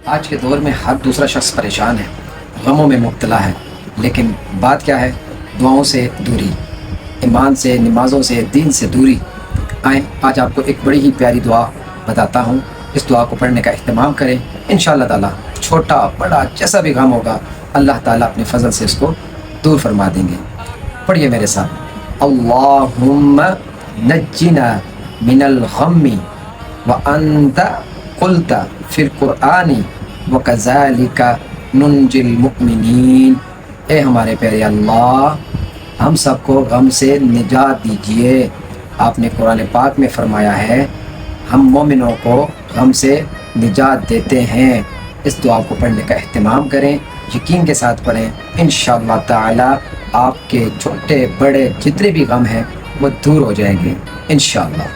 آج کے دور میں ہر دوسرا شخص پریشان ہے، غموں میں مبتلا ہے، لیکن بات کیا ہے؟ دعاؤں سے دوری، ایمان سے، نمازوں سے، دین سے دوری۔ آئیں آج آپ کو ایک بڑی ہی پیاری دعا بتاتا ہوں، اس دعا کو پڑھنے کا اہتمام کریں، انشاءاللہ تعالیٰ چھوٹا بڑا جیسا بھی غم ہوگا اللہ تعالیٰ اپنے فضل سے اس کو دور فرما دیں گے۔ پڑھیے میرے ساتھ، اللہم نجنا من الغم وانت قلت فی القرآن وکذالک ننجی المؤمنین۔ اے ہمارے پیارے اللہ، ہم سب کو غم سے نجات دیجیے۔ آپ نے قرآن پاک میں فرمایا ہے ہم مومنوں کو غم سے نجات دیتے ہیں۔ اس دعا کو پڑھنے کا اہتمام کریں، یقین کے ساتھ پڑھیں، انشاءاللہ تعالی آپ کے چھوٹے بڑے جتنے بھی غم ہیں وہ دور ہو جائیں گے انشاءاللہ۔